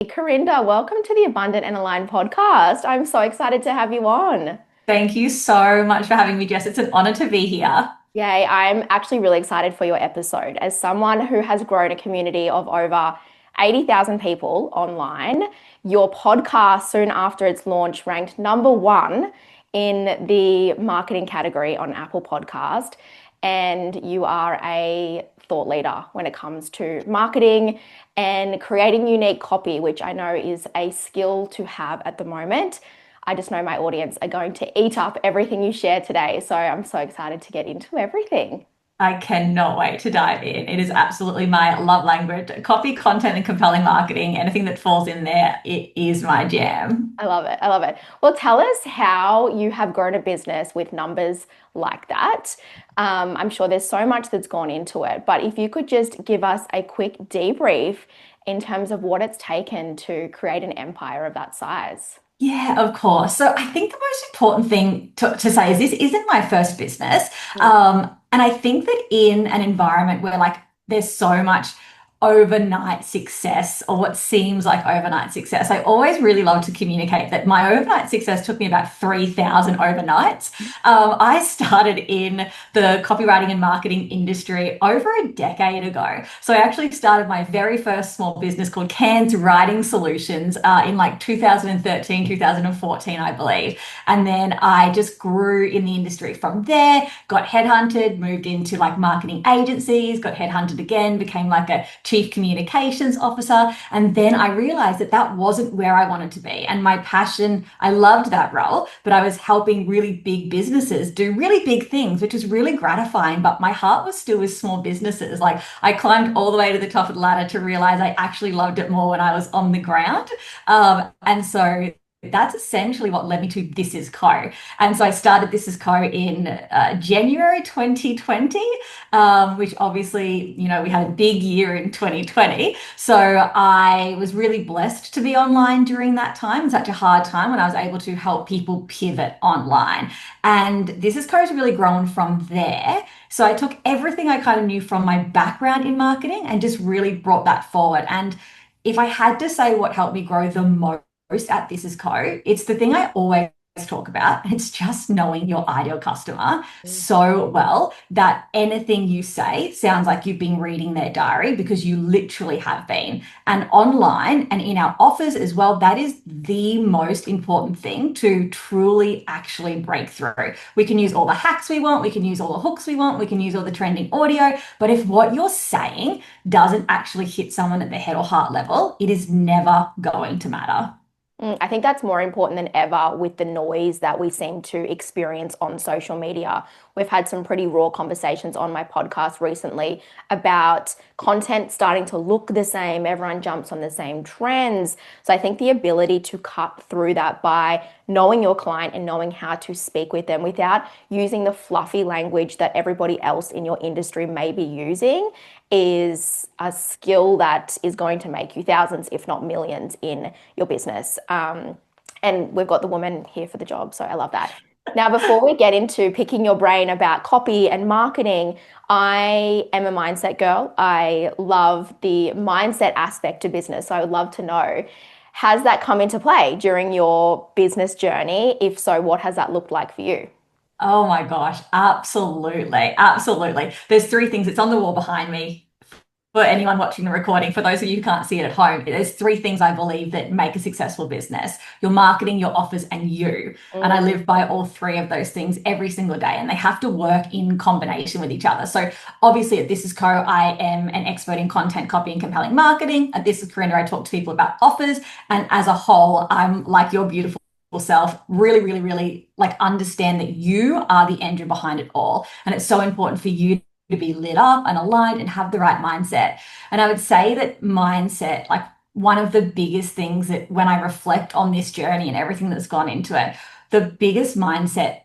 Carinda, welcome to the Abundant and Aligned podcast. I'm so excited to have you on. Thank you so much for having me, Jess. It's an honor to be here. Yay, I'm actually really excited for your episode. As someone who has grown a community of over 80,000 people online, your podcast, soon after its launch, ranked number one in the marketing category on Apple Podcast. And you are a thought leader when it comes to marketing and creating unique copy, which I know is a skill to have at the moment. I just know my audience are going to eat up everything you share today. So I'm so excited to get into everything. I cannot wait to dive in. It is absolutely my love language. Copy, content, and compelling marketing. Anything that falls in there, it is my jam. I love it. I love it. Well, tell us how you have grown a business with numbers like that. I'm sure there's so much that's gone into it, but if you could just give us a quick debrief in terms of what it's taken to create an empire of that size. Yeah, of course. So I think the most important thing to say is this isn't my first business. And I think that in an environment where there's so much overnight success or what seems like overnight success, I always really love to communicate that my overnight success took me about 3,000 overnights. I started in the copywriting and marketing industry over a decade ago. So I actually started my very first small business called Cans Writing Solutions in like 2013, 2014, I believe. And then I just grew in the industry from there, got headhunted, moved into like marketing agencies, got headhunted again, became like a chief communications officer. And then I realized that that wasn't where I wanted to be. And my passion, I loved that role, but I was helping really big businesses do really big things, which was really gratifying. But my heart was still with small businesses. Like I climbed all the way to the top of the ladder to realize I actually loved it more when I was on the ground. And so that's essentially what led me to This Is Co. And so I started This Is Co in January 2020, which obviously, we had a big year in 2020. So I was really blessed to be online during that time, such a hard time when I was able to help people pivot online. And This Is Co has really grown from there. So I took everything I kind of knew from my background in marketing and just really brought that forward. And if I had to say what helped me grow the most, at This Is Co, it's the thing I always talk about. It's just knowing your ideal customer so well that anything you say sounds like you've been reading their diary because you literally have been. And online and in our offers as well, that is the most important thing to truly actually break through. We can use all the hacks we want, we can use all the hooks we want, we can use all the trending audio, but if what you're saying doesn't actually hit someone at the head or heart level, it is never going to matter. I think that's more important than ever with the noise that we seem to experience on social media. We've had some pretty raw conversations on my podcast recently about content starting to look the same. Everyone jumps on the same trends. So I think the ability to cut through that by knowing your client and knowing how to speak with them without using the fluffy language that everybody else in your industry may be using is a skill that is going to make you thousands, if not millions, in your business. And we've got the woman here for the job, so I love that. Now, before we get into picking your brain about copy and marketing, I am a mindset girl. I love the mindset aspect to business. So I would love to know, has that come into play during your business journey? If so, what has that looked like for you? Oh my gosh, absolutely. Absolutely. There's three things. It's on the wall behind me for anyone watching the recording. For those of you who can't see it at home, there's three things I believe that make a successful business: your marketing, your offers, and you. And I Mm. live by all three of those things every single day, and they have to work in combination with each other. So obviously at This Is Co, I am an expert in content, copy, and compelling marketing. At This Is Carinda, I talk to people about offers. And as a whole, I'm like your beautiful self, really, really, really like understand that you are the engine behind it all. And it's so important for you to be lit up and aligned and have the right mindset. And I would say that mindset, like one of the biggest things that when I reflect on this journey and everything that's gone into it, the biggest mindset,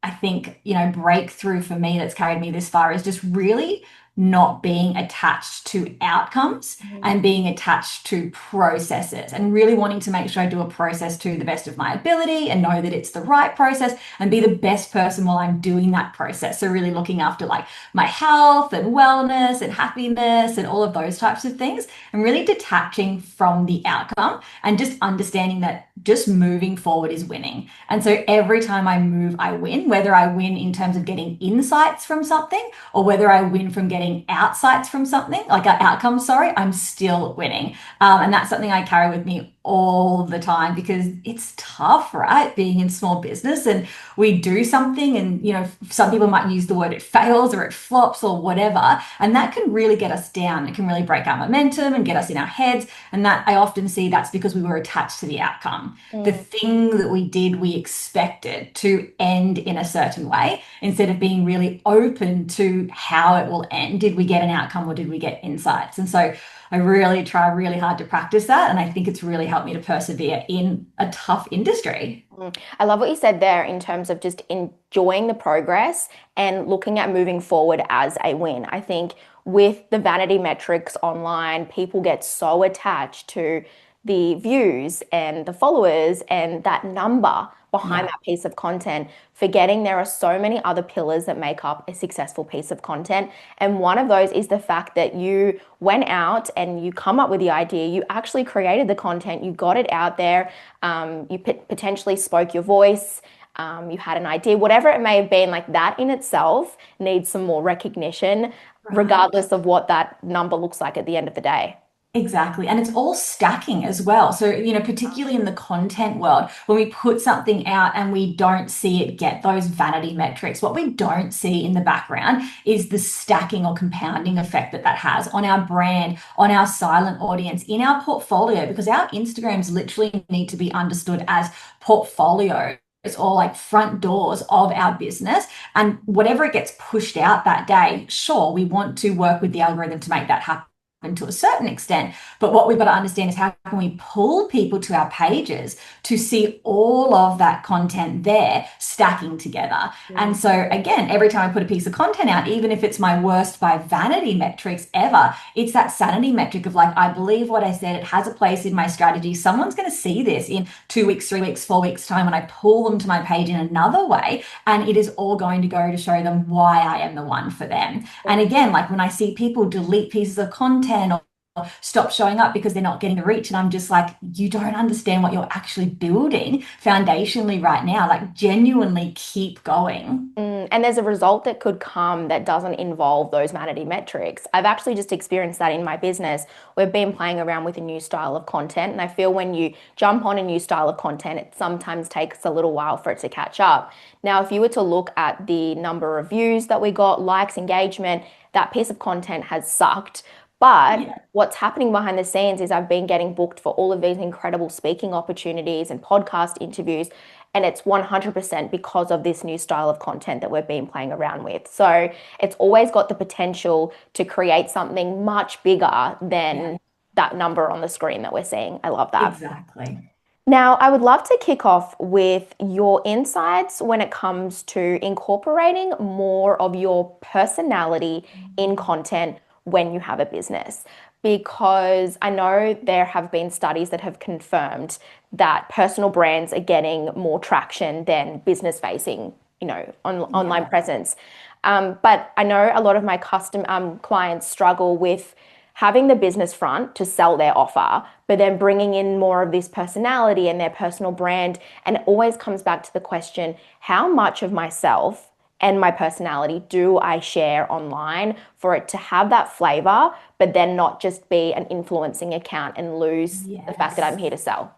I think, breakthrough for me that's carried me this far is just really not being attached to outcomes Mm. and being attached to processes, and really wanting to make sure I do a process to the best of my ability and know that it's the right process and be the best person while I'm doing that process. So really looking after like my health and wellness and happiness and all of those types of things, and really detaching from the outcome and just understanding that just moving forward is winning. And so every time I move, I win, whether I win in terms of getting insights from something or whether I win from getting outsights from something, like an outcome, sorry, I'm still winning. And that's something I carry with me all the time because it's tough, right? Being in small business and we do something and, some people might use the word it fails or it flops or whatever. And that can really get us down. It can really break our momentum and get us in our heads. And that I often see that's because we were attached to the outcome. The Mm. thing that we did, we expected to end in a certain way instead of being really open to how it will end. Did we get an outcome or did we get insights? And so I really try really hard to practice that. And I think it's really helped me to persevere in a tough industry. Mm. I love what you said there in terms of just enjoying the progress and looking at moving forward as a win. I think with the vanity metrics online, people get so attached to the views and the followers and that number behind Yeah, that piece of content, forgetting there are so many other pillars that make up a successful piece of content. And one of those is the fact that you went out and you come up with the idea, you actually created the content, you got it out there, you potentially spoke your voice, you had an idea, whatever it may have been, like that in itself needs some more recognition, right. regardless of what that number looks like at the end of the day. Exactly. And it's all stacking as well. So, particularly in the content world, when we put something out and we don't see it get those vanity metrics, what we don't see in the background is the stacking or compounding effect that that has on our brand, on our silent audience, in our portfolio, because our Instagrams literally need to be understood as portfolio. It's all like front doors of our business. And whatever it gets pushed out that day, sure, we want to work with the algorithm to make that happen to a certain extent. But what we've got to understand is how can we pull people to our pages to see all of that content there stacking together. And so again, every time I put a piece of content out, even if it's my worst by vanity metrics ever, it's that sanity metric of like, I believe what I said, it has a place in my strategy. Someone's going to see this in 2 weeks, 3 weeks, 4 weeks time when I pull them to my page in another way. And it is all going to go to show them why I am the one for them. And again, like when I see people delete pieces of content or stop showing up because they're not getting the reach, and I'm just like, you don't understand what you're actually building foundationally right now. Like, genuinely keep going. And there's a result that could come that doesn't involve those vanity metrics. I've actually just experienced that in my business. We've been playing around with a new style of content, and I feel when you jump on a new style of content, it sometimes takes a little while for it to catch up. Now, if you were to look at the number of views that we got, likes, engagement, that piece of content has sucked. But Yeah, what's happening behind the scenes is I've been getting booked for all of these incredible speaking opportunities and podcast interviews. And it's 100% because of this new style of content that we've been playing around with. So it's always got the potential to create something much bigger yeah, than that number on the screen that we're seeing. I love that. exactly. Now, I would love to kick off with your insights when it comes to incorporating more of your personality in content when you have a business. Because I know there have been studies that have confirmed that personal brands are getting more traction than business facing, online Yeah, presence. But I know a lot of my custom clients struggle with having the business front to sell their offer, but then bringing in more of this personality and their personal brand. And it always comes back to the question, how much of myself and my personality do I share online for it to have that flavor, but then not just be an influencing account and lose the fact that I'm yes. here to sell?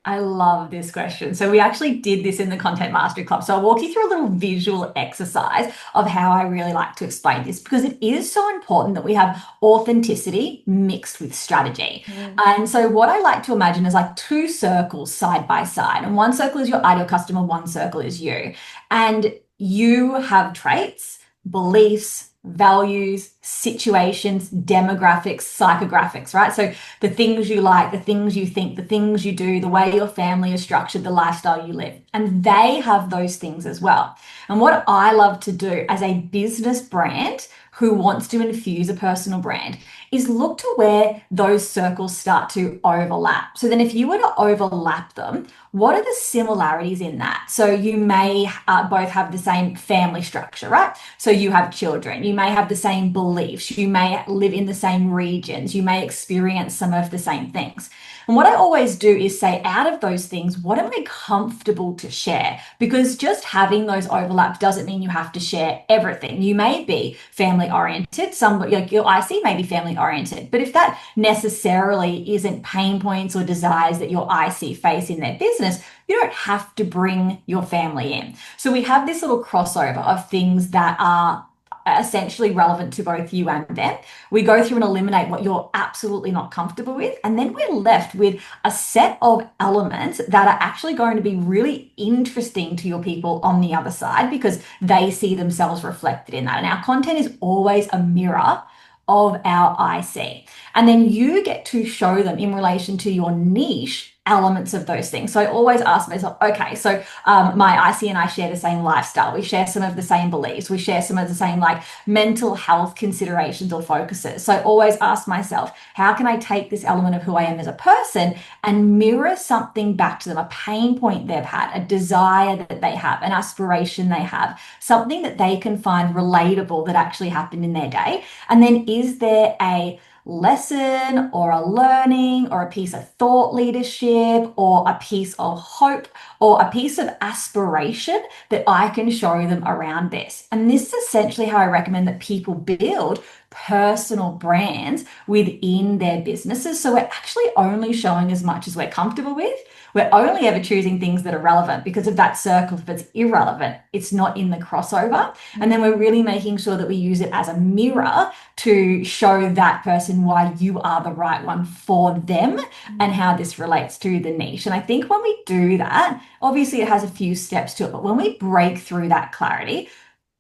I love this question. So we actually did this in the Content Mastery Club. So I'll walk you through a little visual exercise of how I really like to explain this because it is so important that we have authenticity mixed with strategy. Mm. And so what I like to imagine is like two circles side by side. And one circle is your ideal customer, one circle is you. And you have traits, beliefs, values, situations, demographics, psychographics, right? So the things you like, the things you think, the things you do, the way your family is structured, the lifestyle you live. And they have those things as well. And what I love to do as a business brand who wants to infuse a personal brand is look to where those circles start to overlap. So then if you were to overlap them, what are the similarities in that? So you may both have the same family structure, right? So you have children, you may have the same beliefs, you may live in the same regions, you may experience some of the same things. And what I always do is say, out of those things, what am I comfortable to share? Because just having those overlaps doesn't mean you have to share everything. You may be family oriented, some like your IC may be family oriented, but if that necessarily isn't pain points or desires that your IC face in their business, you don't have to bring your family in. So we have this little crossover of things that are essentially relevant to both you and them. We go through and eliminate what you're absolutely not comfortable with. And then we're left with a set of elements that are actually going to be really interesting to your people on the other side because they see themselves reflected in that. And our content is always a mirror of our IC. And then you get to show them in relation to your niche elements of those things. So I always ask myself, okay, so my IC and I share the same lifestyle. We share some of the same beliefs. We share some of the same like mental health considerations or focuses. So I always ask myself, how can I take this element of who I am as a person and mirror something back to them, a pain point they've had, a desire that they have, an aspiration they have, something that they can find relatable that actually happened in their day. And then is there a lesson or a learning or a piece of thought leadership or a piece of hope or a piece of aspiration that I can show them around this? And this is essentially how I recommend that people build personal brands within their businesses. So we're actually only showing as much as we're comfortable with. We're only ever choosing things that are relevant because of that circle. If it's irrelevant, it's not in the crossover. And then we're really making sure that we use it as a mirror to show that person why you are the right one for them and how this relates to the niche. And I think when we do that, obviously it has a few steps to it, but when we break through that clarity,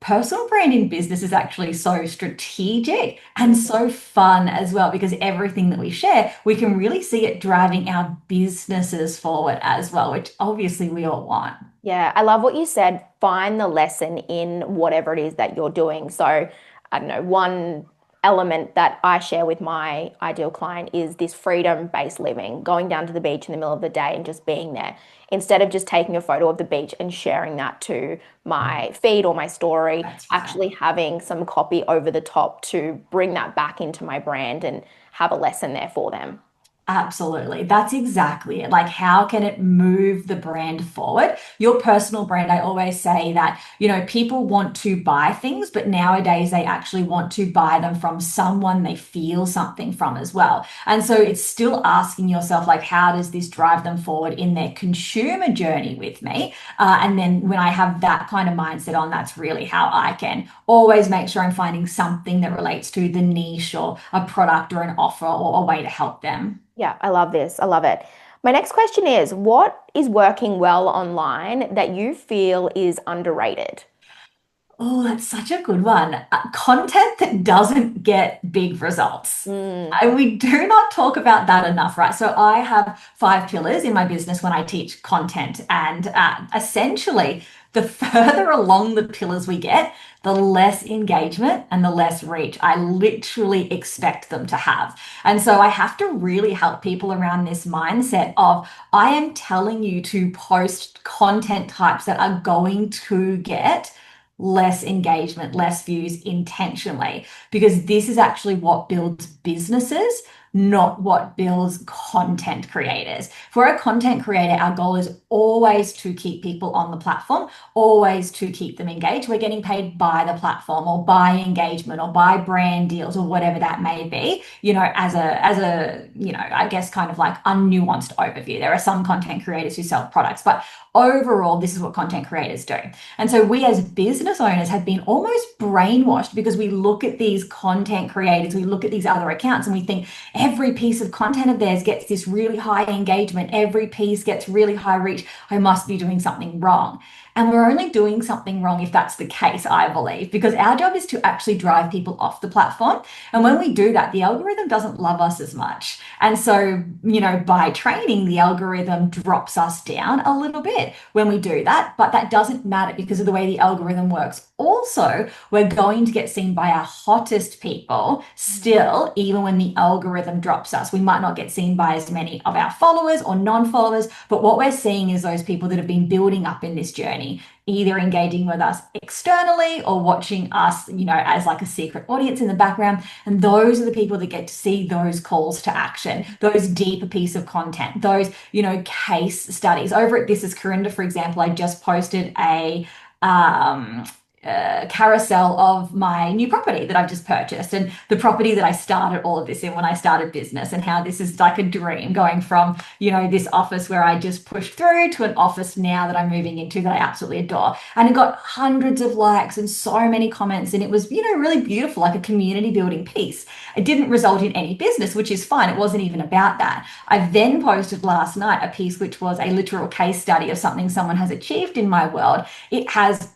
personal brand in business is actually so strategic and so fun as well because everything that we share, we can really see it driving our businesses forward as well, which obviously we all want. Yeah, I love what you said. Find the lesson in whatever it is that you're doing. So, I don't know, one element that I share with my ideal client is this freedom-based living, going down to the beach in the middle of the day and just being there. Instead of just taking a photo of the beach and sharing that to my feed or my story, That's right. actually having some copy over the top to bring that back into my brand and have a lesson there for them. Absolutely. That's exactly it. Like, how can it move the brand forward? Your personal brand, I always say that, people want to buy things, but nowadays they actually want to buy them from someone they feel something from as well. And so it's still asking yourself, like, how does this drive them forward in their consumer journey with me? And then when I have that kind of mindset on, that's really how I can always make sure I'm finding something that relates to the niche or a product or an offer or a way to help them. Yeah, I love this. I love it. My next question is, what is working well online that you feel is underrated? Oh, that's such a good one. Content that doesn't get big results. Mm, And we do not talk about that enough, right? So I have 5 pillars in my business when I teach content. And essentially, the further along the pillars we get, the less engagement and the less reach I literally expect them to have. And so I have to really help people around this mindset of I am telling you to post content types that are going to get less engagement, less views intentionally, because this is actually what builds businesses, not what builds content creators. For a content creator, our goal is always to keep people on the platform, always to keep them engaged. We're getting paid by the platform or by engagement or by brand deals or whatever that may be, I guess kind of like unnuanced overview. There are some content creators who sell products, but overall, this is what content creators do. And so we as business owners have been almost brainwashed because we look at these content creators, we look at these other accounts and we think every piece of content of theirs gets this really high engagement, every piece gets really high reach. I must be doing something wrong. And we're only doing something wrong if that's the case, I believe, because our job is to actually drive people off the platform. And when we do that, the algorithm doesn't love us as much. And so, by training, the algorithm drops us down a little bit when we do that. But that doesn't matter because of the way the algorithm works. Also, we're going to get seen by our hottest people still, even when the algorithm drops us. We might not get seen by as many of our followers or non-followers, but what we're seeing is those people that have been building up in this journey, either engaging with us externally or watching us, as like a secret audience in the background. And those are the people that get to see those calls to action, those deeper piece of content, those, case studies. Over at This Is Carinda, for example, I just posted a um, carousel of my new property that I've just purchased and the property that I started all of this in when I started business, and how this is like a dream going from, this office where I just pushed through to an office now that I'm moving into that I absolutely adore. And it got hundreds of likes and so many comments, and it was, really beautiful, like a community building piece. It didn't result in any business, which is fine. It wasn't even about that. I then posted last night a piece which was a literal case study of something someone has achieved in my world. It has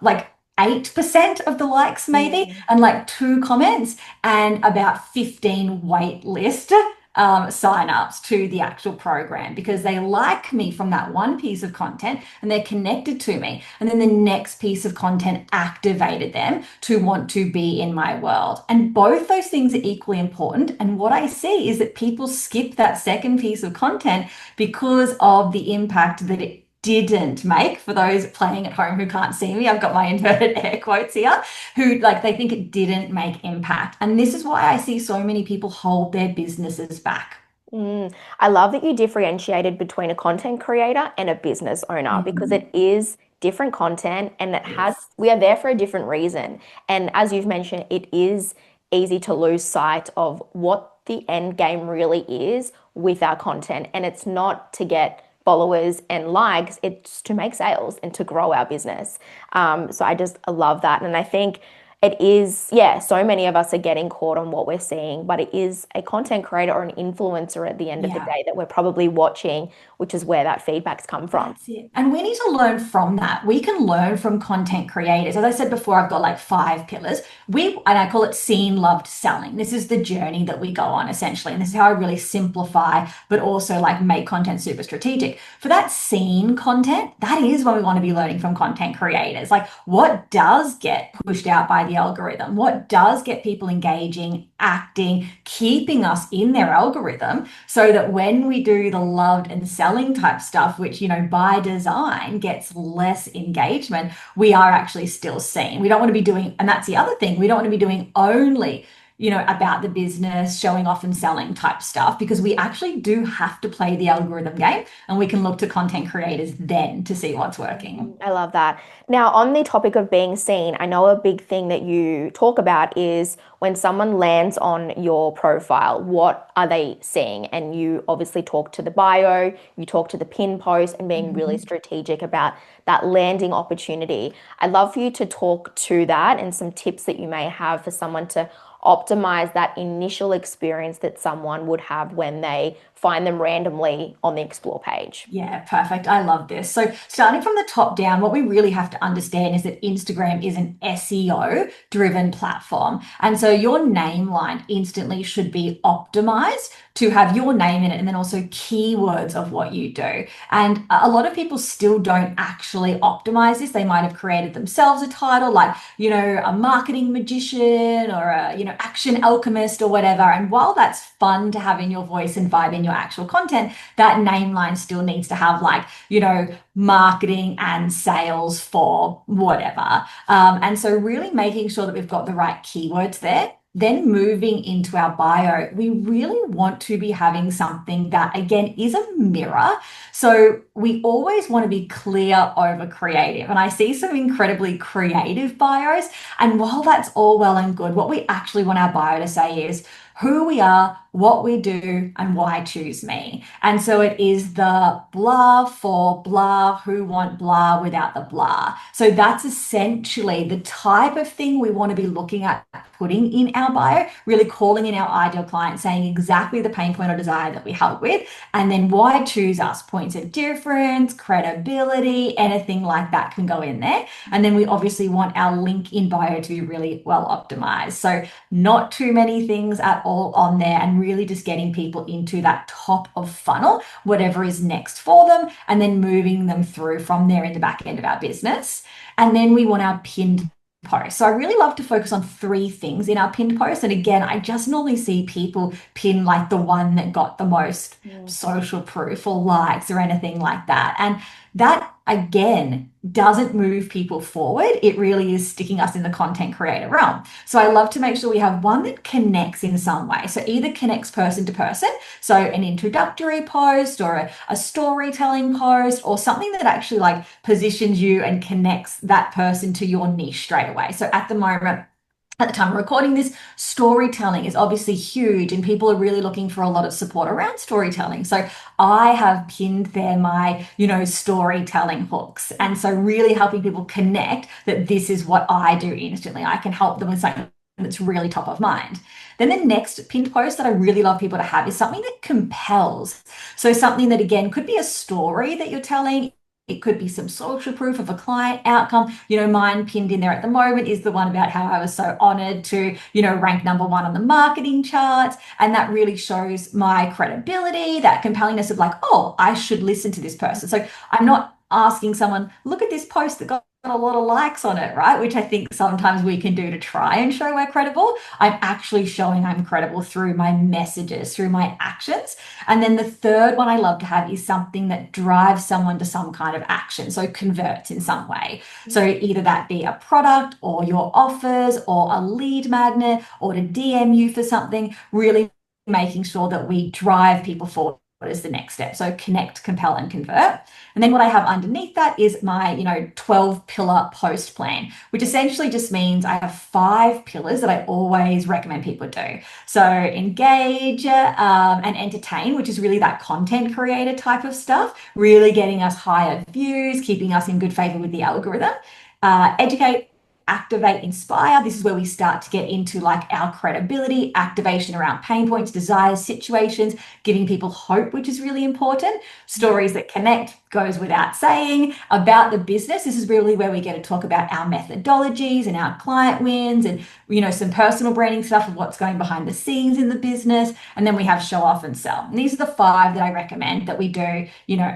like 8% of the likes maybe, and like 2 comments and about 15 wait list sign-ups to the actual program, because they like me from that one piece of content and they're connected to me. And then the next piece of content activated them to want to be in my world. And both those things are equally important. And what I see is that people skip that second piece of content because of the impact that it didn't make. For those playing at home who can't see me, I've got my inverted air quotes here, who they think it didn't make impact. And this is why I see so many people hold their businesses back. I love that you differentiated between a content creator and a business owner, because Mhm. it is different content and Yes. we are there for a different reason. And as you've mentioned, it is easy to lose sight of what the end game really is with our content. And it's not to get followers and likes, it's to make sales and to grow our business. So I just love that. And I think it is, yeah, so many of us are getting caught on what we're seeing, but it is a content creator or an influencer at the end of the Yeah. day that we're probably watching, which is where that feedback's come from. That's it. And we need to learn from that. We can learn from content creators. As I said before, I've got like 5 pillars. And I call it seen, loved, selling. This is the journey that we go on essentially. And this is how I really simplify, but also like make content super strategic. For that seen content, that is when we want to be learning from content creators. Like, what does get pushed out by the algorithm? What does get people engaging, acting, keeping us in their algorithm, so that when we do the loved and selling type stuff, which, by design gets less engagement, we are actually still seen. We don't want to be doing, and that's the other thing, we don't want to be doing only, about the business, showing off and selling type stuff, because we actually do have to play the algorithm game, and we can look to content creators then to see what's working. I love that. Now, on the topic of being seen, I know a big thing that you talk about is when someone lands on your profile, what are they seeing? And you obviously talk to the bio, you talk to the pin post, and being really Mhm. strategic about that landing opportunity. I'd love for you to talk to that and some tips that you may have for someone to optimize that initial experience that someone would have when they find them randomly on the explore page. Yeah, perfect. I love this. So, starting from the top down, what we really have to understand is that Instagram is an SEO driven platform. And so, your name line instantly should be optimized to have your name in it and then also keywords of what you do. And a lot of people still don't actually optimize this. They might have created themselves a title like, a marketing magician or a, action alchemist or whatever. And while that's fun to have in your voice and vibe in your actual content, that name line still needs to have like, marketing and sales for whatever. And so really making sure that we've got the right keywords there. Then moving into our bio, we really want to be having something that, again, is a mirror. So we always want to be clear over creative. And I see some incredibly creative bios. And while that's all well and good, what we actually want our bio to say is, who we are, what we do, and why choose me. And so it is the blah for blah who want blah without the blah. So that's essentially the type of thing we want to be looking at putting in our bio, really calling in our ideal client, saying exactly the pain point or desire that we help with, and then why choose us, points of difference, credibility, anything like that can go in there. And then we obviously want our link in bio to be really well optimized. So not too many things at all on there, and really just getting people into that top of funnel, whatever is next for them, and then moving them through from there in the back end of our business. And then we want our pinned post. So I really love to focus on three things in our pinned post. And again, I just normally see people pin like the one that got the most social proof or likes or anything like that. And that again doesn't move people forward. It really is sticking us in the content creator realm. So I love to make sure we have one that connects in some way. So either connects person to person, so an introductory post or a storytelling post, or something that actually like positions you and connects that person to your niche straight away. So at the moment, at the time of recording this, storytelling is obviously huge and people are really looking for a lot of support around storytelling. So I have pinned there my, storytelling hooks. And so really helping people connect that this is what I do instantly. I can help them with something that's really top of mind. Then the next pinned post that I really love people to have is something that compels. So something that again could be a story that you're telling. It could be some social proof of a client outcome. Mine pinned in there at the moment is the one about how I was so honored to, rank number 1 on the marketing charts. And that really shows my credibility, that compellingness of like, oh, I should listen to this person. So I'm not asking someone, look at this post that got a lot of likes on it, right? Which I think sometimes we can do to try and show we're credible. I'm actually showing I'm credible through my messages, through my actions. And then the third one I love to have is something that drives someone to some kind of action. So converts in some way. So either that be a product or your offers or a lead magnet or to DM you for something, really making sure that we drive people forward is the next step. So connect, compel, and convert. And then what I have underneath that is my, 12 pillar post plan, which essentially just means I have 5 pillars that I always recommend people do. So engage and entertain, which is really that content creator type of stuff, really getting us higher views, keeping us in good favor with the algorithm. Educate, activate, inspire. This is where we start to get into like our credibility, activation around pain points, desires, situations, giving people hope, which is really important. Stories that connect goes without saying. About the business, this is really where we get to talk about our methodologies and our client wins and, some personal branding stuff of what's going behind the scenes in the business. And then we have show off and sell. And these are the 5 that I recommend that we do,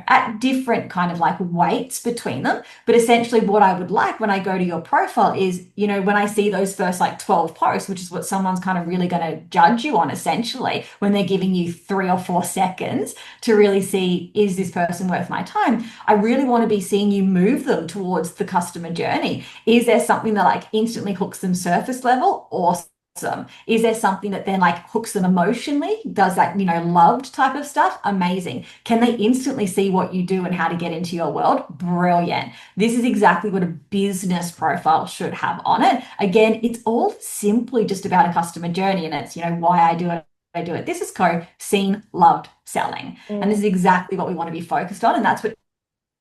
at different kind of like weights between them. But essentially what I would like when I go to your profile is, when I see those first like 12 posts, which is what someone's kind of really going to judge you on essentially, when they're giving you 3 or 4 seconds to really see, is this person worth my time? I really want to be seeing you move them towards the customer journey. Is there something that like instantly hooks them surface level? Awesome. Is there something that then like hooks them emotionally? Does that, loved type of stuff? Amazing. Can they instantly see what you do and how to get into your world? Brilliant. This is exactly what a business profile should have on it. Again, it's all simply just about a customer journey, and it's, why I do it. I do it. This is seen, loved, selling. And this is exactly what we want to be focused on. And that's what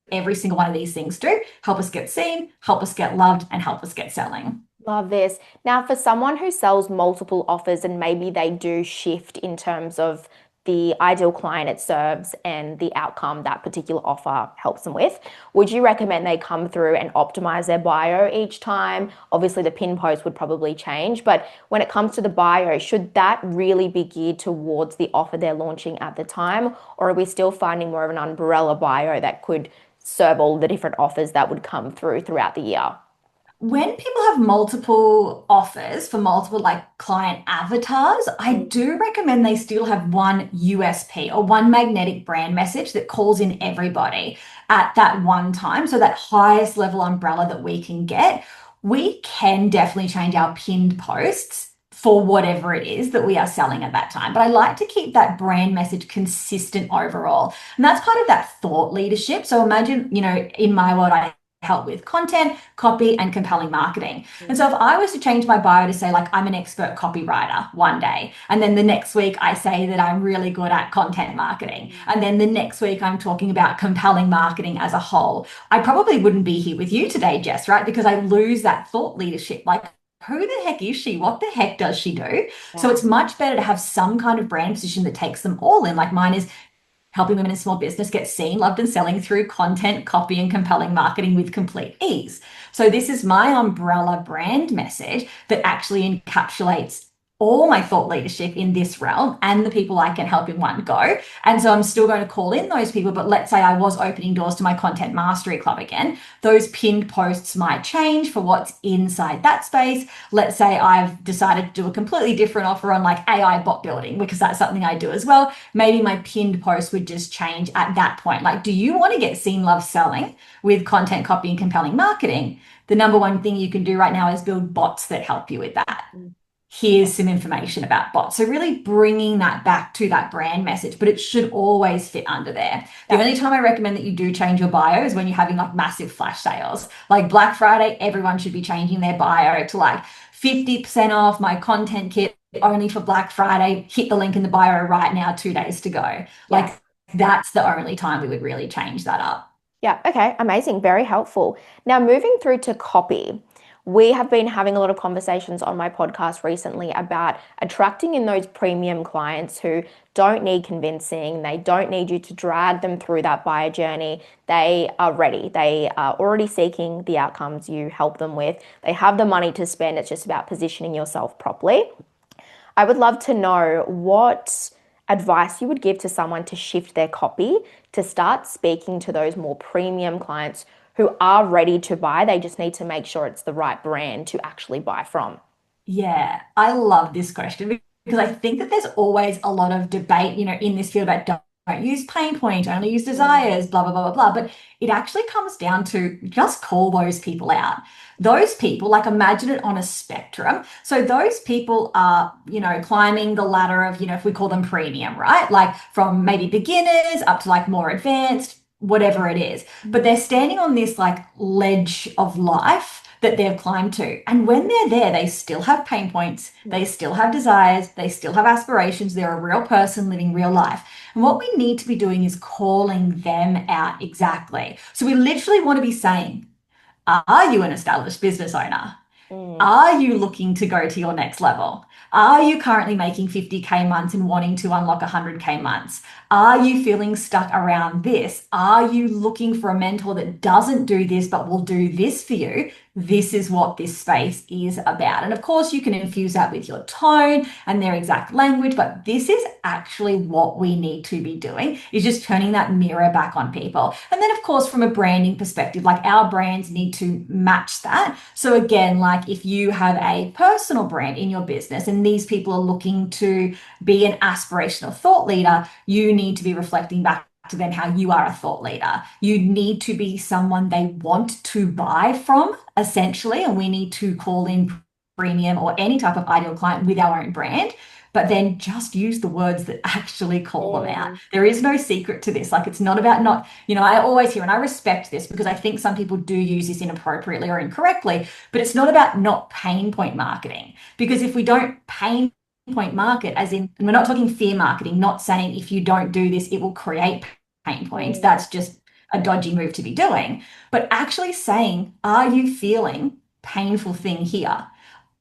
every single one of these things do. Help us get seen, help us get loved, and help us get selling. Love this. Now, for someone who sells multiple offers and maybe they do shift in terms of the ideal client it serves and the outcome that particular offer helps them with, would you recommend they come through and optimize their bio each time? Obviously, the pin post would probably change, but when it comes to the bio, should that really be geared towards the offer they're launching at the time? Or are we still finding more of an umbrella bio that could serve all the different offers that would come through throughout the year? When people have multiple offers for multiple like client avatars, I do recommend they still have one USP or one magnetic brand message that calls in everybody at that one time. So that highest level umbrella that we can get, we can definitely change our pinned posts for whatever it is that we are selling at that time. But I like to keep that brand message consistent overall. And that's part of that thought leadership. So imagine, in my world, I help with content, copy, and compelling marketing. And Mm. so if I was to change my bio to say, like, I'm an expert copywriter one day, and then the next week I say that I'm really good at content marketing, and then the next week I'm talking about compelling marketing as a whole, I probably wouldn't be here with you today, Jess, right? Because I lose that thought leadership. Like, who the heck is she? What the heck does she do? So Yeah. it's much better to have some kind of brand position that takes them all in. Like mine is helping women in small business get seen, loved, and selling through content, copy, and compelling marketing with complete ease. So, this is my umbrella brand message that actually encapsulates all my thought leadership in this realm and the people I can help in one go. And so I'm still going to call in those people, but let's say I was opening doors to my content mastery club again. Those pinned posts might change for what's inside that space. Let's say I've decided to do a completely different offer on like AI bot building because that's something I do as well. Maybe my pinned post would just change at that point. Like, do you want to get seen, love, selling with content, copy, and compelling marketing? The number one thing you can do right now is build bots that help you with that. Mm. Here's some information about bots. So really bringing that back to that brand message, but it should always fit under there. The Yeah. only time I recommend that you do change your bio is when you're having like massive flash sales. Like Black Friday, everyone should be changing their bio to like 50% off my content kit only for Black Friday. Hit the link in the bio right now, 2 days to go. Yeah. Like that's the only time we would really change that up. Yeah, okay, amazing, very helpful. Now, moving through to copy, we have been having a lot of conversations on my podcast recently about attracting in those premium clients who don't need convincing, they don't need you to drag them through that buyer journey. They are ready, they are already seeking the outcomes you help them with, they have the money to spend. It's just about positioning yourself properly. I would love to know what advice you would give to someone to shift their copy to start speaking to those more premium clients who are ready to buy. They just need to make sure it's the right brand to actually buy from. Yeah, I love this question because I think that there's always a lot of debate, in this field about don't use pain point, only use Mm. desires, blah, blah, blah, blah, blah. But it actually comes down to just call those people out. Those people, like imagine it on a spectrum. So those people are, climbing the ladder of, if we call them premium, right? Like from maybe beginners up to like more advanced, whatever it is. But they're standing on this like ledge of life that they've climbed to. And when they're there, they still have pain points, they still have desires, they still have aspirations. They're a real person living real life. And what we need to be doing is calling them out exactly. So we literally want to be saying, are you an established business owner? Mm. Are you looking to go to your next level? Are you currently making 50K months and wanting to unlock 100K months? Are you feeling stuck around this? Are you looking for a mentor that doesn't do this but will do this for you? This is what this space is about. And of course, you can infuse that with your tone and their exact language, but this is actually what we need to be doing is just turning that mirror back on people. And then, of course, from a branding perspective, like our brands need to match that. So again, like if you have a personal brand in your business and these people are looking to be an aspirational thought leader, you need to be reflecting back to them how you are a thought leader. You need to be someone they want to buy from, essentially, and we need to call in premium or any type of ideal client with our own brand. But then just use the words that actually call them out. Mm. There is no secret to this. Like, it's not about not, I always hear, and I respect this because I think some people do use this inappropriately or incorrectly, but it's not about not pain point marketing. Because if we don't pain point market, as in, and we're not talking fear marketing, not saying if you don't do this, it will create pain points. Mm. That's just a dodgy move to be doing. But actually saying, are you feeling painful thing here?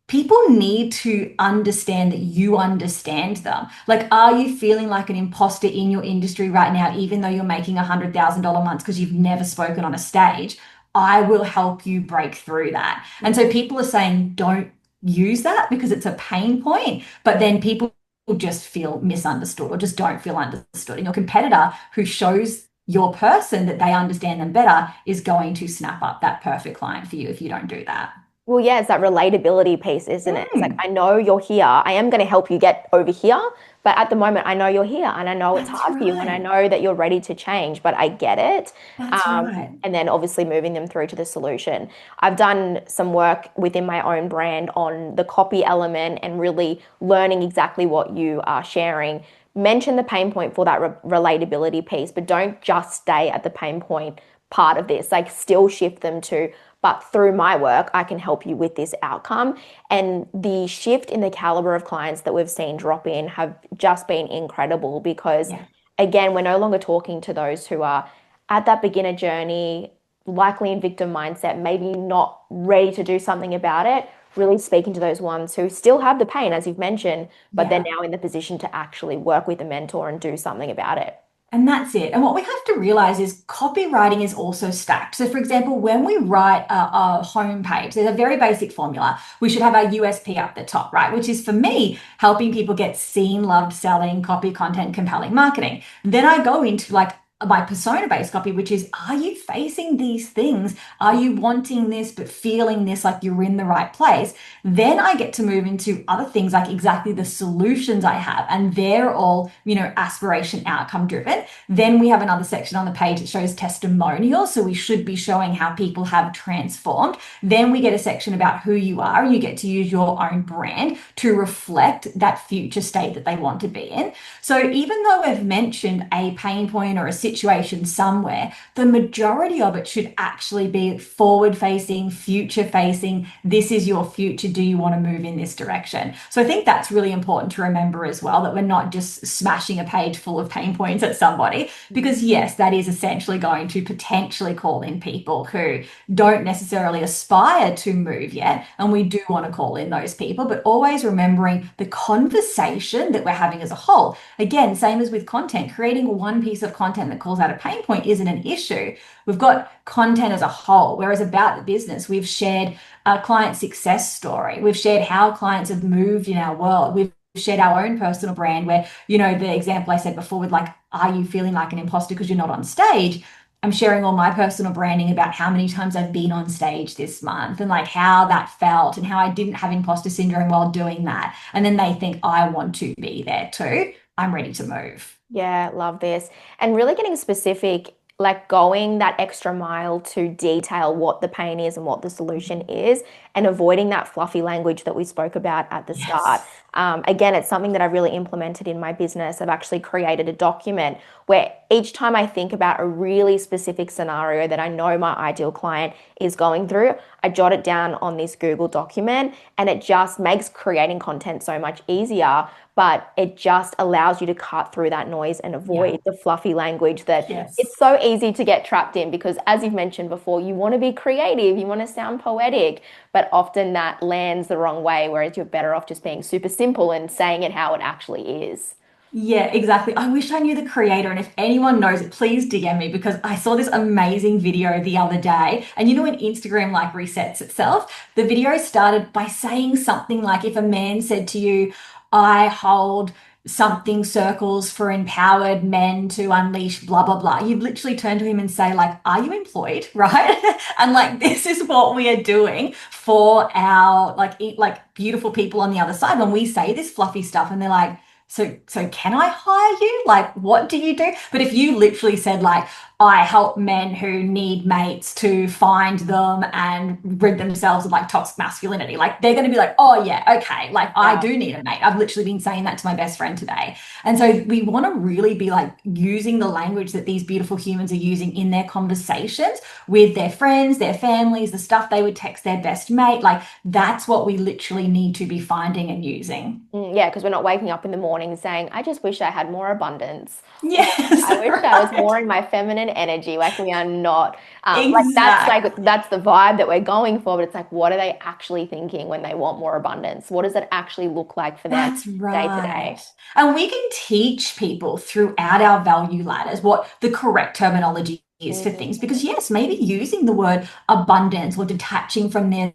People need to understand that you understand them. Like, are you feeling like an imposter in your industry right now, even though you're making $100,000 months because you've never spoken on a stage? I will help you break through that. And so people are saying, don't use that because it's a pain point, but then people just feel misunderstood or just don't feel understood. And your competitor who shows your person that they understand them better is going to snap up that perfect client for you if you don't do that. Well, yeah, it's that relatability piece, isn't it? It's like, Mm, I know you're here. I am going to help you get over here. But at the moment, I know you're here and I know it's that's hard for you and I right. know that you're ready to change, but I get it. That's right. And then obviously moving them through to the solution. I've done some work within my own brand on the copy element and really learning exactly what you are sharing. Mention the pain point for that relatability piece, but don't just stay at the pain point part of this, like still shift them to, but through my work, I can help you with this outcome. And the shift in the caliber of clients that we've seen drop in have just been incredible because, Yeah. again, we're no longer talking to those who are at that beginner journey, likely in victim mindset, maybe not ready to do something about it. Really speaking to those ones who still have the pain, as you've mentioned, but they're Yeah. now in the position to actually work with a mentor and do something about it. And that's it. And what we have to realize is copywriting is also stacked. So, for example, when we write a homepage, there's a very basic formula. We should have our USP up the top, right? Which is for me, helping people get seen, loved, selling, copy, content, compelling marketing. Then I go into like my persona based copy, which is, are you facing these things? Are you wanting this, but feeling this like you're in the right place? Then I get to move into other things like exactly the solutions I have, and they're all, aspiration outcome driven. Then we have another section on the page that shows testimonials. So we should be showing how people have transformed. Then we get a section about who you are, and you get to use your own brand to reflect that future state that they want to be in. So even though we've mentioned a pain point or a situation somewhere, the majority of it should actually be forward facing, future facing. This is your future. Do you want to move in this direction? So I think that's really important to remember as well, that we're not just smashing a page full of pain points at somebody, because yes, that is essentially going to potentially call in people who don't necessarily aspire to move yet. And we do want to call in those people, but always remembering the conversation that we're having as a whole. Again, same as with content, creating one piece of content that calls out a pain point isn't an issue. We've got content as a whole, whereas about the business, we've shared a client success story. We've shared how clients have moved in our world. We've shared our own personal brand where, the example I said before with like, are you feeling like an imposter because you're not on stage? I'm sharing all my personal branding about how many times I've been on stage this month and like how that felt and how I didn't have imposter syndrome while doing that. And then they think I want to be there too. I'm ready to move. Yeah, love this. And really getting specific, like going that extra mile to detail what the pain is and what the solution is, and avoiding that fluffy language that we spoke about at the start. Yes. Again, it's something that I've really implemented in my business. I've actually created a document where each time I think about a really specific scenario that I know my ideal client is going through, I jot it down on this Google document, and it just makes creating content so much easier. But it just allows you to cut through that noise and Yeah. avoid the fluffy language that it's Yes. so easy to get trapped in because, as you've mentioned before, you want to be creative, you want to sound poetic, but often that lands the wrong way, whereas you're better off just being super simple and saying it how it actually is. Yeah, exactly. I wish I knew the creator, and if anyone knows it, please DM me because I saw this amazing video the other day. And when Instagram like resets itself, the video started by saying something like, if a man said to you, I hold something circles for empowered men to unleash blah blah blah, you'd literally turn to him and say like, are you employed? Right? And like, this is what we are doing for our like beautiful people on the other side when we say this fluffy stuff, and they're like, so can I hire you? Like, what do you do? But if you literally said like, I help men who need mates to find them and rid themselves of like toxic masculinity, like they're going to be like, oh yeah, okay, like I Yeah. do need a mate. I've literally been saying that to my best friend today. And so we want to really be like using the language that these beautiful humans are using in their conversations with their friends, their families, the stuff they would text their best mate. Like that's what we literally need to be finding and using. Yeah, because we're not waking up in the morning saying, I just wish I had more abundance. Or Yes, I wish I was right. more in my feminine energy. Like we are not, Exactly. that's the vibe that we're going for. But it's like, what are they actually thinking when they want more abundance? What does it actually look like for them That's day to right. day? And we can teach people throughout our value ladders what the correct terminology is for things. Mm, Because, yes, maybe using the word abundance or detaching from this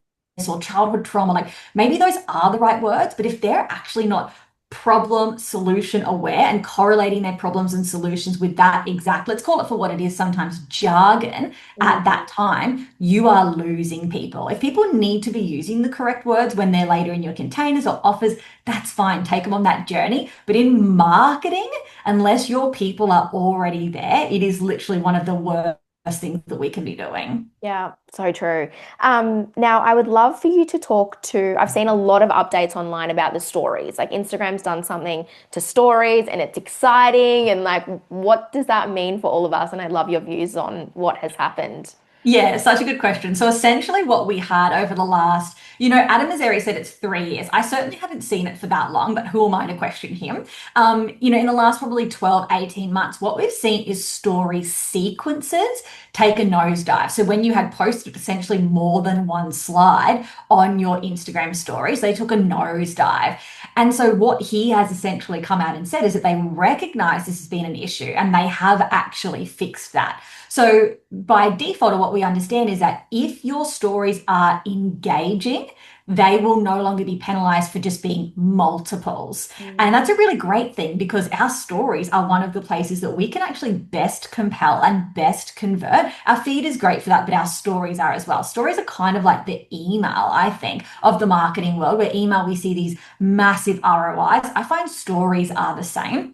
or childhood trauma, like maybe those are the right words, but if they're actually not problem solution aware and correlating their problems and solutions with that exact, let's call it for what it is, sometimes jargon at mm. that time, you are losing people. If people need to be using the correct words when they're later in your containers or offers, that's fine. Take them on that journey. But in marketing, unless your people are already there, it is literally one of the worst things that we can be doing. Yeah, so true. Now, I would love for you to talk to. I've seen a lot of updates online about the stories. Like Instagram's done something to stories and it's exciting. And like, what does that mean for all of us? And I'd love your views on what has happened. Yeah, such a good question. So essentially what we had over the last, Adam Azeri said it's 3 years. I certainly haven't seen it for that long, but who am I to question him? In the last probably 12, 18 months, what we've seen is story sequences take a nosedive. So when you had posted essentially more than one slide on your Instagram stories, they took a nosedive. And so what he has essentially come out and said is that they recognize this has been an issue and they have actually fixed that. So by default, or what we understand is that if your stories are engaging, they will no longer be penalized for just being multiples. And that's a really great thing because our stories are one of the places that we can actually best compel and best convert. Our feed is great for that, but our stories are as well. Stories are kind of like the email, I think, of the marketing world, where email, we see these massive ROIs. I find stories are the same.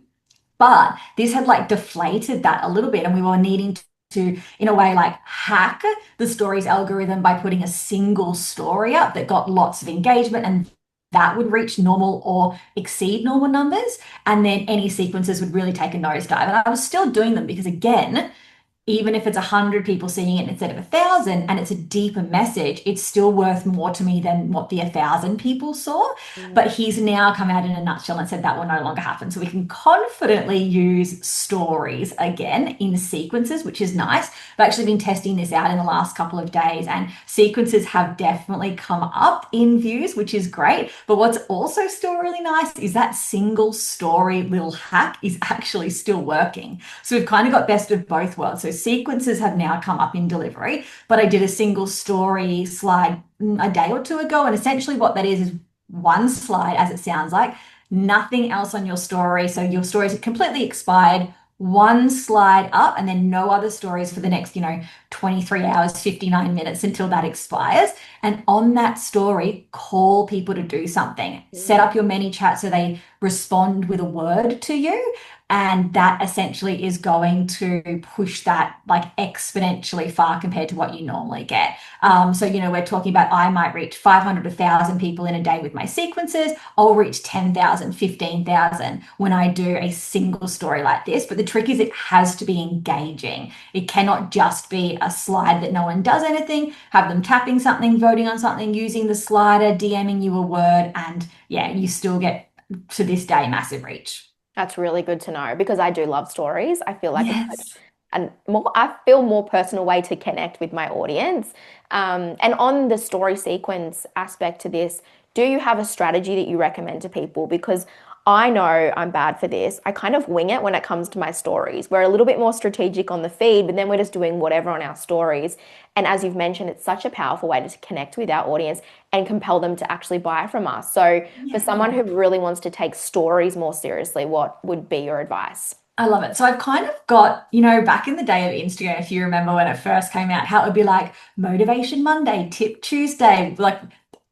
But this had like deflated that a little bit, and we were needing to, in a way, like hack the stories algorithm by putting a single story up that got lots of engagement, and that would reach normal or exceed normal numbers. And then any sequences would really take a nosedive. And I was still doing them because, again, even if it's 100 people seeing it instead of 1,000 and it's a deeper message, it's still worth more to me than what the 1,000 people saw. But he's now come out in a nutshell and said that will no longer happen. So we can confidently use stories again in sequences, which is nice. I've actually been testing this out in the last couple of days, and sequences have definitely come up in views, which is great. But what's also still really nice is that single story little hack is actually still working. So we've kind of got best of both worlds. So sequences have now come up in delivery, but I did a single story slide a day or two ago. And essentially what that is one slide, as it sounds like, nothing else on your story. So your stories are completely expired, one slide up, and then no other stories for the next, 23 hours, 59 minutes until that expires. And on that story, call people to do something. Set up your many chat so they respond with a word to you. And that essentially is going to push that like exponentially far compared to what you normally get. So, we're talking about I might reach 500, 1,000 people in a day with my sequences. I'll reach 10,000, 15,000 when I do a single story like this. But the trick is it has to be engaging. It cannot just be a slide that no one does anything, have them tapping something, voting on something, using the slider, DMing you a word, and yeah, you still get, to this day, massive reach. That's really good to know because I do love stories. I feel like it's such Yes. I feel more personal way to connect with my audience. And on the story sequence aspect to this, do you have a strategy that you recommend to people? Because I know I'm bad for this. I kind of wing it when it comes to my stories. We're a little bit more strategic on the feed, but then we're just doing whatever on our stories. And as you've mentioned, it's such a powerful way to connect with our audience and compel them to actually buy from us. So, for someone Yeah. who really wants to take stories more seriously, what would be your advice? I love it. So I've kind of got, back in the day of Instagram, if you remember when it first came out, how it would be like Motivation Monday, Tip Tuesday, like,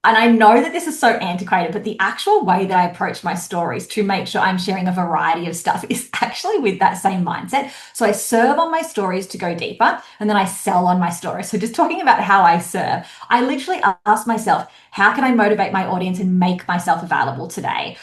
and I know that this is so antiquated, but the actual way that I approach my stories to make sure I'm sharing a variety of stuff is actually with that same mindset. So I serve on my stories to go deeper, and then I sell on my stories. So just talking about how I serve, I literally ask myself, how can I motivate my audience and make myself available today?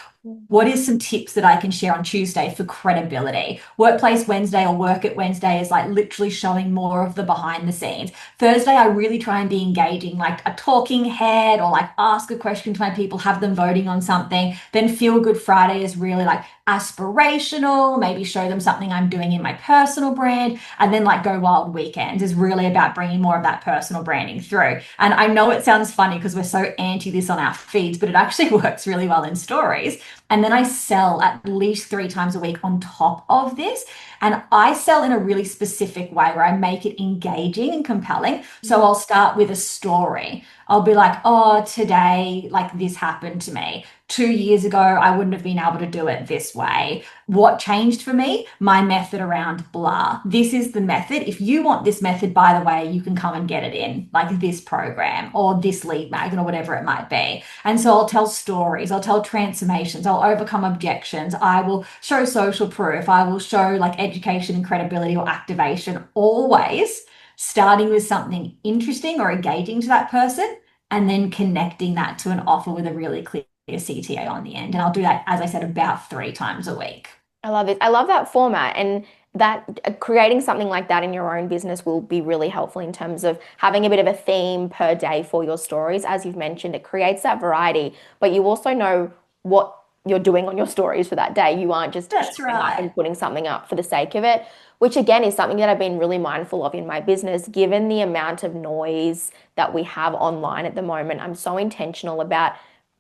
What is some tips that I can share on Tuesday for credibility? Workplace Wednesday or Work It Wednesday is like literally showing more of the behind the scenes. Thursday, I really try and be engaging, like a talking head or like ask a question to my people, have them voting on something. Then Feel Good Friday is really like aspirational, maybe show them something I'm doing in my personal brand. And then like Go Wild Weekends is really about bringing more of that personal branding through. And I know it sounds funny because we're so anti this on our feeds, but it actually works really well in stories. And then I sell at least 3 times a week on top of this. And I sell in a really specific way where I make it engaging and compelling. So I'll start with a story. I'll be like, oh, today, like this happened to me. 2 years ago, I wouldn't have been able to do it this way. What changed for me? My method around blah. This is the method. If you want this method, by the way, you can come and get it in, like this program or this lead magnet or whatever it might be. And so I'll tell stories, I'll tell transformations, I'll overcome objections, I will show social proof, I will show like education and credibility or activation, always starting with something interesting or engaging to that person, and then connecting that to an offer with a really clear CTA on the end. And I'll do that, as I said, about 3 times a week. I love it. I love that format, and that creating something like that in your own business will be really helpful in terms of having a bit of a theme per day for your stories. As you've mentioned, it creates that variety, but you also know what you're doing on your stories for that day. You aren't just That's showing up right. and putting something up for the sake of it, which again is something that I've been really mindful of in my business, given the amount of noise that we have online at the moment. I'm so intentional about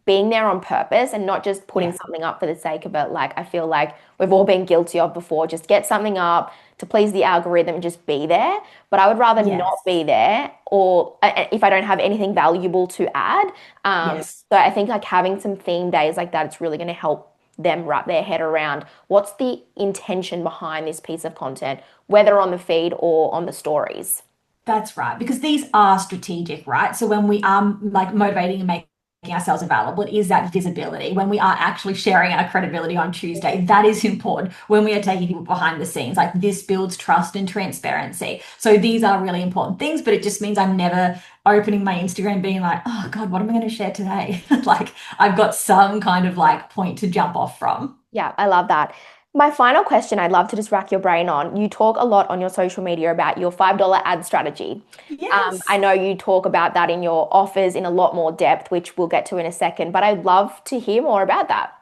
being there on purpose and not just putting Yeah. something up for the sake of it. Like I feel like we've all been guilty of before, just get something up to please the algorithm and just be there. But I would rather not Yes. be there, or if I don't have anything valuable to add. Yes. So I think like having some theme days like that, it's really going to help them wrap their head around what's the intention behind this piece of content, whether on the feed or on the stories. That's right, because these are strategic, right? So when we are like motivating and making ourselves available, it is that visibility. When we are actually sharing our credibility on Tuesday, that is important. When we are taking people behind the scenes, like this builds trust and transparency. So these are really important things, but it just means I'm never opening my Instagram being like, oh God, what am I going to share today? Like I've got some kind of like point to jump off from. Yeah, I love that. My final question, I'd love to just rack your brain on. You talk a lot on your social media about your $5 ad strategy. I Yes. know you talk about that in your offers in a lot more depth, which we'll get to in a second, but I'd love to hear more about that.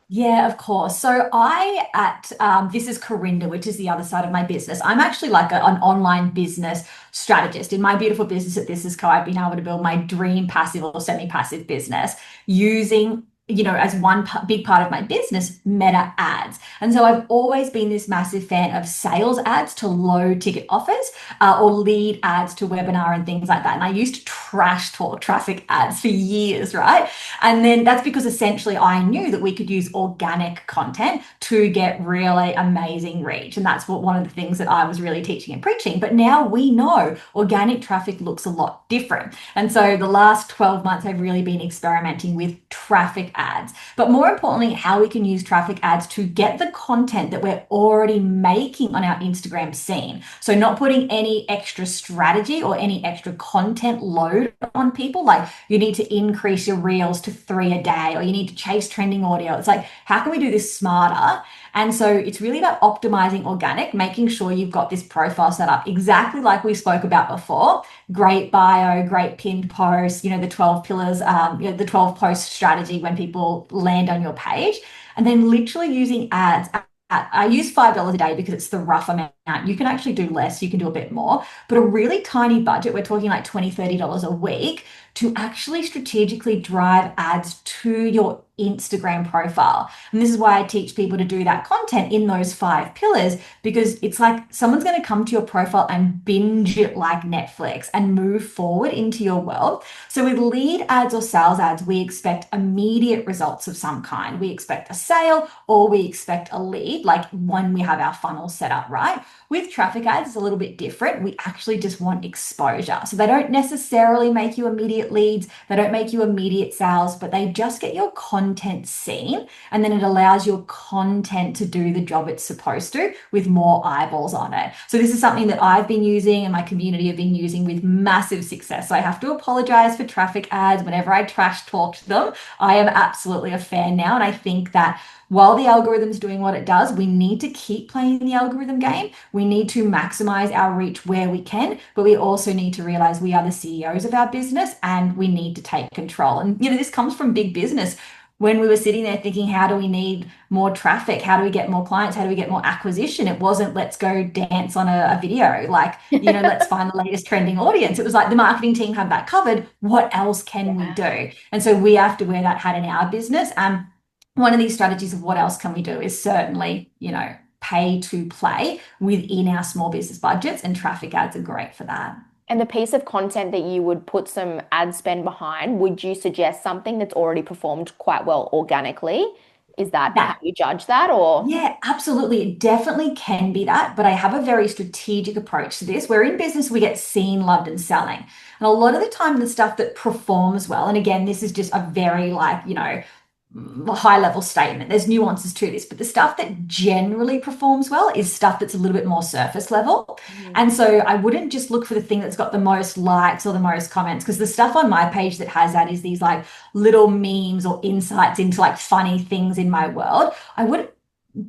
Yeah, of course. So I at this is Carinda, which is the other side of my business. I'm actually like an online business strategist. In my beautiful business at This Is Co, I've been able to build my dream passive or semi-passive business using, as one big part of my business, meta ads. And so I've always been this massive fan of sales ads to low ticket offers, or lead ads to webinar and things like that. And I used to trash talk traffic ads for years, right? And then that's because essentially I knew that we could use organic content to get really amazing reach. And that's what one of the things that I was really teaching and preaching. But now we know organic traffic looks a lot different. And so the last 12 months, I've really been experimenting with traffic ads, but more importantly, how we can use traffic ads to get the content that we're already making on our Instagram seen. So not putting any extra strategy or any extra content load on people. Like you need to increase your reels to 3 a day, or you need to chase trending audio. It's like, how can we do this smarter? And so it's really about optimizing organic, making sure you've got this profile set up exactly like we spoke about before. Great bio, great pinned post, the 12 pillars, the 12 post strategy when people land on your page. And then literally using ads. I use $5 a day because it's the rough amount. You can actually do less, you can do a bit more, but a really tiny budget, we're talking like $20, $30 a week, to actually strategically drive ads to your Instagram profile. And this is why I teach people to do that content in those 5 pillars, because it's like someone's going to come to your profile and binge it like Netflix and move forward into your world. So with lead ads or sales ads, we expect immediate results of some kind. We expect a sale or we expect a lead, like when we have our funnel set up, right? With traffic ads, it's a little bit different. We actually just want exposure. So they don't necessarily make you immediate leads, they don't make you immediate sales, but they just get your content seen. And then it allows your content to do the job it's supposed to with more eyeballs on it. So this is something that I've been using and my community have been using with massive success. So I have to apologize for traffic ads whenever I trash talked them. I am absolutely a fan now. And I think that while the algorithm's doing what it does, we need to keep playing the algorithm game. We need to maximize our reach where we can, but we also need to realize we are the CEOs of our business and we need to take control. And, this comes from big business. When we were sitting there thinking, how do we need more traffic? How do we get more clients? How do we get more acquisition? It wasn't, let's go dance on a video. Like, let's find the latest trending audience. It was like the marketing team have that covered. What else can we Yeah. do? And so we have to wear that hat in our business. One of these strategies of what else can we do is certainly, pay to play within our small business budgets, and traffic ads are great for that. And the piece of content that you would put some ad spend behind, would you suggest something that's already performed quite well organically? Is that how That you judge that, or? Yeah, absolutely. It definitely can be that, but I have a very strategic approach to this. Where in business, we get seen, loved, and selling. And a lot of the time, the stuff that performs well, and again, this is just a very like, high level statement. There's nuances to this, but the stuff that generally performs well is stuff that's a little bit more surface level. Mhm. And so I wouldn't just look for the thing that's got the most likes or the most comments, because the stuff on my page that has that is these like little memes or insights into like funny things in my world. I wouldn't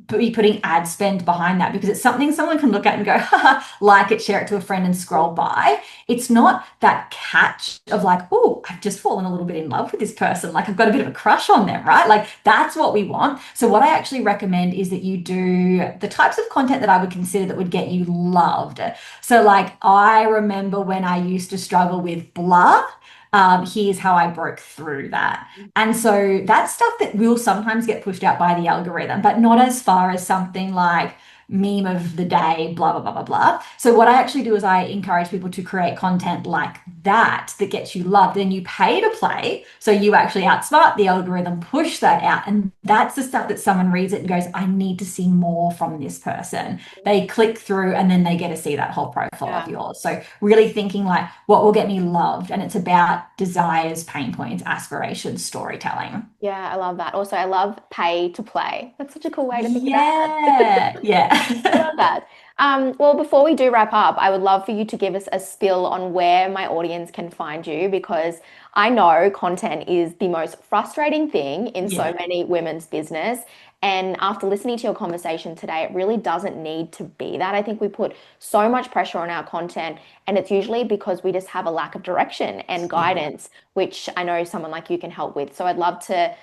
be putting ad spend behind that because it's something someone can look at and go, haha, like it, share it to a friend and scroll by. It's not that catch of like, oh, I've just fallen a little bit in love with this person. Like I've got a bit of a crush on them, right? Like that's what we want. So what I actually recommend is that you do the types of content that I would consider that would get you loved. So like I remember when I used to struggle with blah. Here's how I broke through that. And so that's stuff that will sometimes get pushed out by the algorithm, but not as far as something like meme of the day, blah, blah, blah, blah, blah. So what I actually do is I encourage people to create content like that that gets you loved. Then you pay to play. So you actually outsmart the algorithm, push that out. And that's the stuff that someone reads it and goes, I need to see more from this person. They click through and then they get to see that whole profile of Yeah. yours. So really thinking like what will get me loved? And it's about desires, pain points, aspirations, storytelling. Yeah, I love that. Also, I love pay to play. That's such a cool way to think about it. Yeah, I love yeah. that. Well, before we do wrap up, I would love for you to give us a spill on where my audience can find you because I know content is the most frustrating thing in so Yeah. many women's business. And after listening to your conversation today, it really doesn't need to be that. I think we put so much pressure on our content, and it's usually because we just have a lack of direction and Yeah. guidance, which I know someone like you can help with. So I'd love to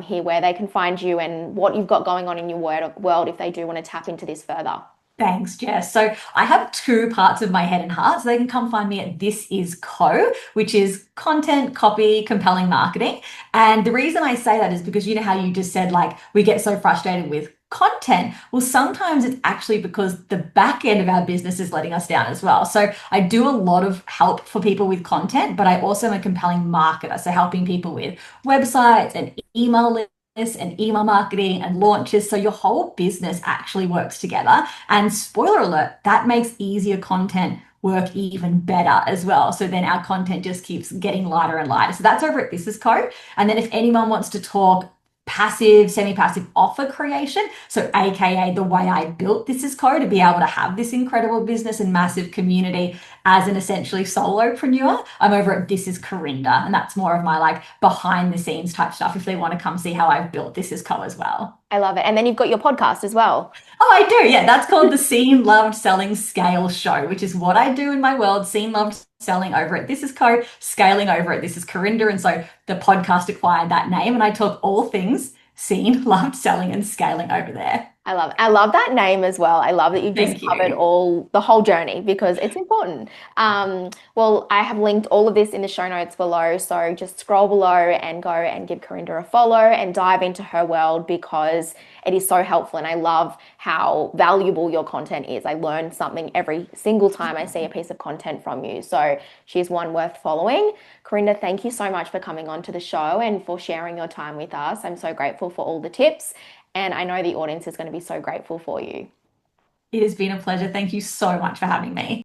hear where they can find you and what you've got going on in your world if they do want to tap into this further. Thanks, Jess. So I have two parts of my head and heart. So they can come find me at This Is Co, which is content, copy, compelling marketing. And the reason I say that is because you know how you just said, like, we get so frustrated with content. Well, sometimes it's actually because the back end of our business is letting us down as well. So I do a lot of help for people with content, but I also am a compelling marketer. So helping people with websites and email lists and email marketing and launches. So your whole business actually works together. And spoiler alert, that makes easier content work even better as well. So then our content just keeps getting lighter and lighter. So that's over at This Is Co. And then if anyone wants to talk passive, semi-passive offer creation, so AKA the way I built This Is Co to be able to have this incredible business and massive community as an essentially solopreneur, I'm over at This Is Carinda. And that's more of my like behind the scenes type stuff if they want to come see how I've built This Is Co as well. I love it. And then you've got your podcast as well. Oh, I do. Yeah, that's called the Seen, Loved, Selling Scale Show, which is what I do in my world. Seen, Loved, Selling over at This Is Co, scaling over at This Is Corinda. And so the podcast acquired that name, and I talk all things seen, loved, selling, and scaling over there. I love it. I love that name as well. I love that you've just Thank covered you. all the whole journey because it's important. Well, I have linked all of this in the show notes below. So just scroll below and go and give Corinda a follow and dive into her world because it is so helpful. And I love how valuable your content is. I learn something every single time I see a piece of content from you. So she's one worth following. Corinda, thank you so much for coming on to the show and for sharing your time with us. I'm so grateful for all the tips. And I know the audience is going to be so grateful for you. It has been a pleasure. Thank you so much for having me.